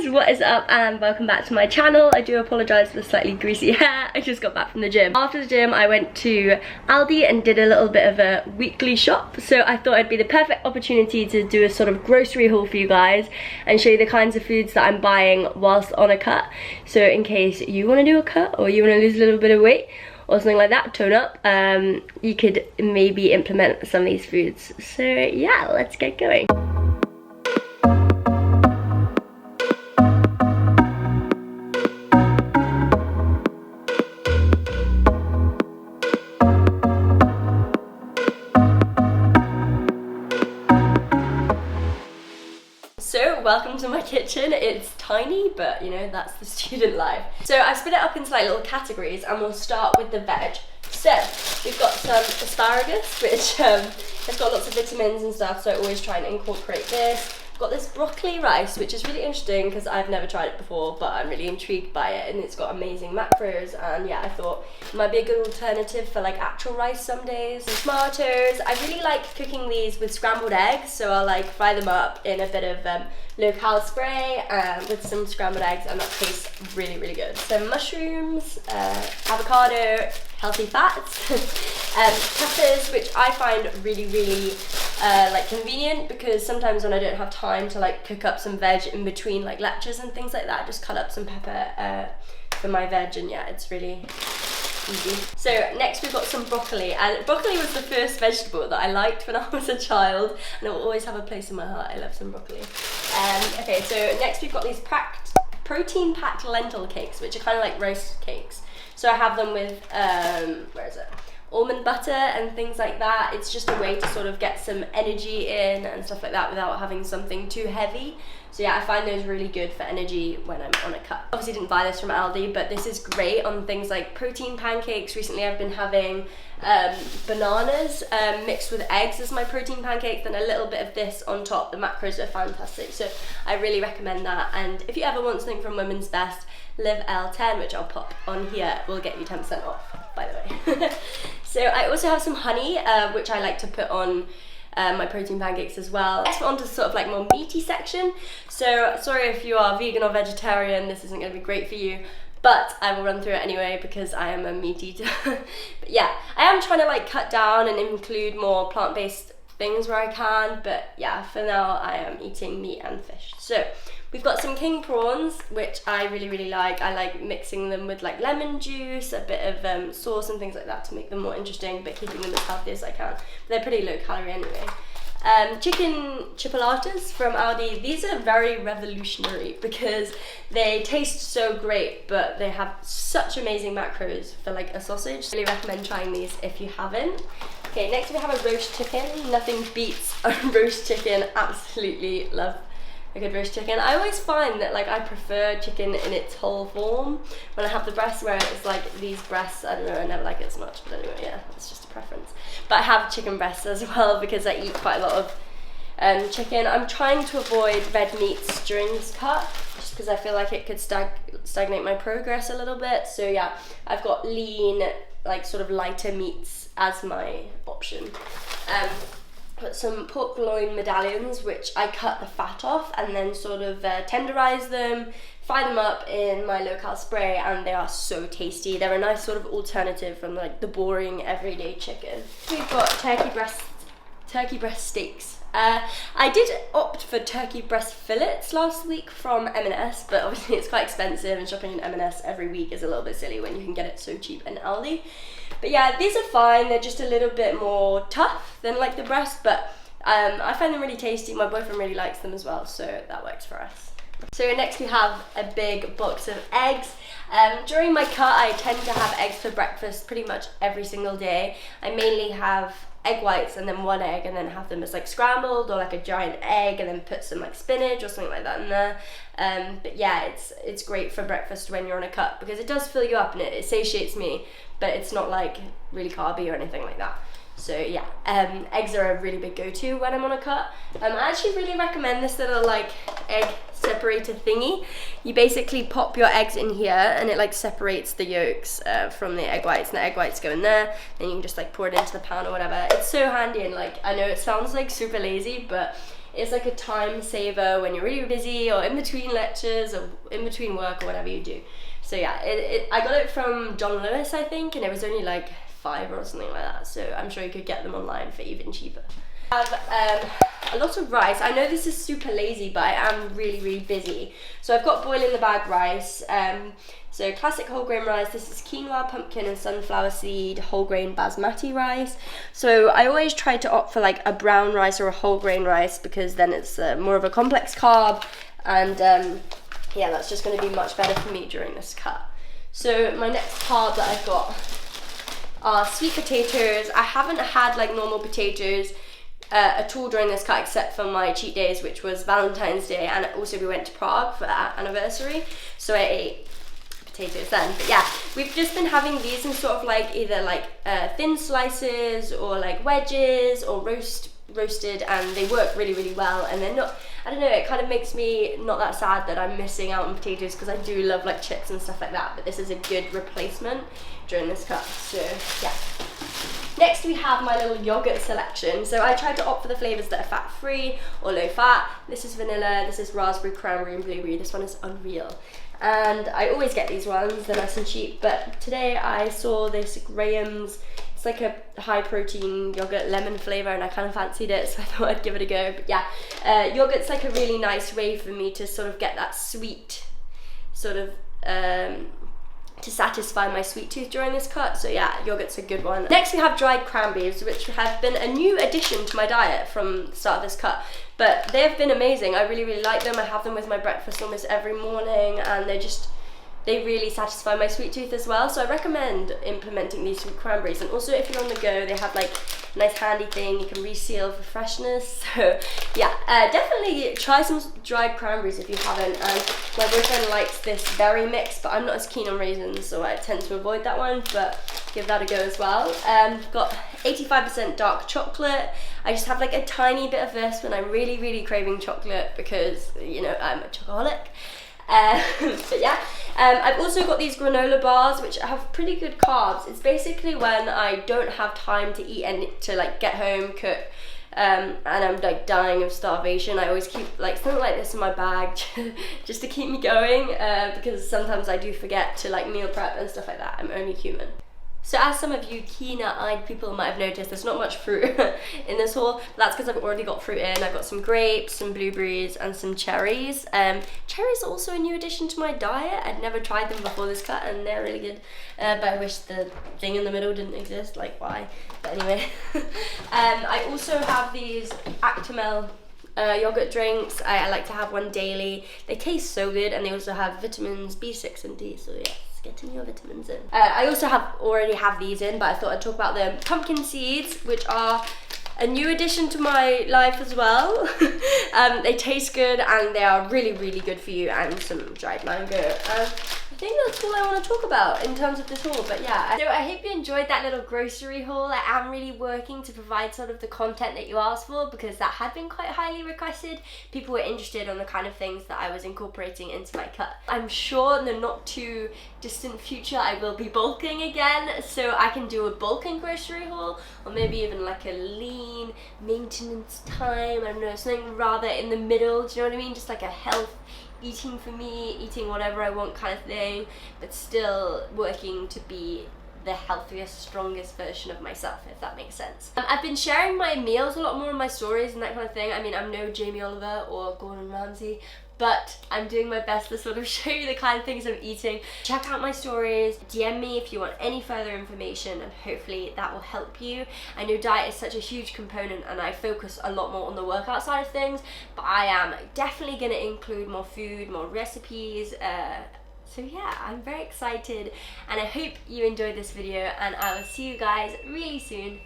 guys, what is up and welcome back to my channel. I do apologise for the slightly greasy hair. I just got back from the gym. After the gym I went to Aldi and did a little bit of a weekly shop, so I thought it'd be the perfect opportunity to do a sort of grocery haul for you guys and show you the kinds of foods that I'm buying whilst on a cut. So in case you want to do a cut or you want to lose a little bit of weight or something like that, tone up, you could maybe implement some of these foods. So yeah, let's get going. So welcome to my kitchen. It's tiny, but you know, that's the student life. So I split it up into like little categories and we'll start with the veg. So we've got some asparagus, which has got lots of vitamins and stuff, so I always try and incorporate this. I've got this broccoli rice, which is really interesting because I've never tried it before, but I'm really intrigued by it and it's got amazing macros, and yeah, I thought it might be a good alternative for like actual rice some days. And tomatoes. I really like cooking these with scrambled eggs, so I'll like fry them up in a bit of local spray with some scrambled eggs, and that tastes really, really good. So mushrooms, avocado, healthy fats, peppers, which I find really, really like convenient, because sometimes when I don't have time to like cook up some veg in between like lectures and things like that, I just cut up some pepper for my veg, and yeah, it's really easy. So next we've got some broccoli, and broccoli was the first vegetable that I liked when I was a child, and it will always have a place in my heart. I love some broccoli. Okay, so next we've got these protein-packed lentil cakes, which are kind of like roast cakes. So I have them with, where is it? Almond butter and things like that. It's just a way to sort of get some energy in and stuff like that without having something too heavy. So yeah, I find those really good for energy when I'm on a cut. Obviously didn't buy this from Aldi, but this is great on things like protein pancakes. Recently I've been having bananas mixed with eggs as my protein pancakes, then a little bit of this on top. The macros are fantastic, so I really recommend that. And if you ever want something from Women's Best, Live L10, which I'll pop on here, will get you 10% off, by the way. So I also have some honey, which I like to put on my protein pancakes as well. Next, we're on to sort of like more meaty section. So sorry if you are vegan or vegetarian, this isn't going to be great for you, but I will run through it anyway because I am a meat eater. But yeah, I am trying to like cut down and include more plant-based things where I can, but yeah, for now I am eating meat and fish. So we've got some king prawns, which I really, really like. I like mixing them with like lemon juice, a bit of sauce and things like that to make them more interesting, but keeping them as healthy as I can. But they're pretty low calorie anyway. Chicken chipolatas from Aldi. These are very revolutionary because they taste so great, but they have such amazing macros for like a sausage. Really recommend trying these if you haven't. Okay, next we have a roast chicken. Nothing beats a roast chicken. Absolutely love a good roast chicken. I always find that like I prefer chicken in its whole form when I have the breasts, where it's like these breasts, I don't know, I never like it as much, but anyway, yeah, it's just a preference. But I have chicken breasts as well because I eat quite a lot of chicken. I'm trying to avoid red meats during this cut just because I feel like it could stagnate my progress a little bit. So yeah, I've got lean, like sort of lighter meats as my option. Put some pork loin medallions, which I cut the fat off and then sort of tenderize them, fry them up in my local spray, and they are so tasty. They're a nice sort of alternative from like the boring everyday chicken. We've got turkey breast steaks. I did opt for turkey breast fillets last week from M&S, but obviously it's quite expensive and shopping in M&S every week is a little bit silly when you can get it so cheap in Aldi. But yeah, these are fine. They're just a little bit more tough than like the breast, but I find them really tasty. My boyfriend really likes them as well, so that works for us. So next we have a big box of eggs. During my cut, I tend to have eggs for breakfast pretty much every single day. I mainly have egg whites and then one egg, and then have them as like scrambled or like a giant egg, and then put some like spinach or something like that in there. But yeah, it's great for breakfast when you're on a cut because it does fill you up and it satiates me, but it's not like really carby or anything like that. So yeah, eggs are a really big go-to when I'm on a cut. I actually really recommend this little like egg separator thingy. You basically pop your eggs in here and it like separates the yolks from the egg whites, and the egg whites go in there, then you can just like pour it into the pan or whatever. It's so handy, and like I know it sounds like super lazy, but It's like a time saver when you're really busy or in between lectures or in between work or whatever you do. So yeah, I got it from John Lewis, I think, and it was only like £5 or something like that. So I'm sure you could get them online for even cheaper. I have a lot of rice. I know this is super lazy, but I am really busy. So I've got boil in the bag rice. So classic whole grain rice. This is quinoa, pumpkin and sunflower seed whole grain basmati rice. So I always try to opt for like a brown rice or a whole grain rice because then it's more of a complex carb, and yeah, that's just going to be much better for me during this cut. So my next carb that I've got are sweet potatoes. I haven't had like normal potatoes at all during this cut except for my cheat days, which was Valentine's Day, and also we went to Prague for our anniversary, so I ate potatoes then. But yeah, we've just been having these in sort of like either like thin slices or like wedges or roasted, and they work really well, and they're not, I don't know, it kind of makes me not that sad that I'm missing out on potatoes because I do love like chips and stuff like that, but this is a good replacement during this cut. So yeah. Next we have my little yogurt selection. So I tried to opt for the flavours that are fat-free or low-fat. This is vanilla, this is raspberry, cranberry and blueberry. This one is unreal. And I always get these ones, they're nice and cheap, but today I saw this Graham's, it's like a high protein yogurt lemon flavour, and I kind of fancied it, so I thought I'd give it a go. But yeah, yogurt's like a really nice way for me to sort of get that sweet sort of to satisfy my sweet tooth during this cut. So yeah, yogurt's a good one. Next we have dried cranberries, which have been a new addition to my diet from the start of this cut, but they've been amazing. I really like them. I have them with my breakfast almost every morning, and they really satisfy my sweet tooth as well. So I recommend implementing these sweet cranberries. And also if you're on the go, they have like a nice handy thing you can reseal for freshness. So yeah, definitely try some dried cranberries if you haven't. And my boyfriend likes this berry mix, but I'm not as keen on raisins, so I tend to avoid that one, but give that a go as well. Got 85% dark chocolate. I just have like a tiny bit of this when I'm really craving chocolate because, you know, I'm a chocoholic. But yeah, I've also got these granola bars which have pretty good carbs. It's basically when I don't have time to eat and to like get home, cook, and I'm like dying of starvation. I always keep like something like this in my bag just to keep me going, because sometimes I do forget to like meal prep and stuff like that. I'm only human. So as some of you keener-eyed people might have noticed, there's not much fruit in this haul. That's because I've already got fruit in. I've got some grapes, some blueberries, and some cherries. Cherries are also a new addition to my diet. I'd never tried them before this cut, and they're really good. But I wish the thing in the middle didn't exist, like why? But anyway. I also have these Actimel yogurt drinks. I like to have one daily. They taste so good, and they also have vitamins B6 and D, so yeah. Getting your vitamins in. I also already have these in, but I thought I'd talk about them. Pumpkin seeds, which are a new addition to my life as well. They taste good and they are really good for you, and some dried mango. I think that's all I want to talk about in terms of this haul, but yeah. So I hope you enjoyed that little grocery haul. I am really working to provide sort of the content that you asked for because that had been quite highly requested. People were interested on the kind of things that I was incorporating into my cut. I'm sure in the not too distant future I will be bulking again, so I can do a bulking grocery haul, or maybe even like a lean maintenance time, I don't know, something rather in the middle, do you know what I mean? Just like a health eating for me, eating whatever I want kind of thing, but still working to be the healthiest, strongest version of myself, if that makes sense. I've been sharing my meals a lot more in my stories and that kind of thing. I mean, I'm no Jamie Oliver or Gordon Ramsay, but I'm doing my best to sort of show you the kind of things I'm eating. Check out my stories, DM me if you want any further information, and hopefully that will help you. I know diet is such a huge component and I focus a lot more on the workout side of things, but I am definitely going to include more food, more recipes, so yeah, I'm very excited and I hope you enjoyed this video, and I will see you guys really soon.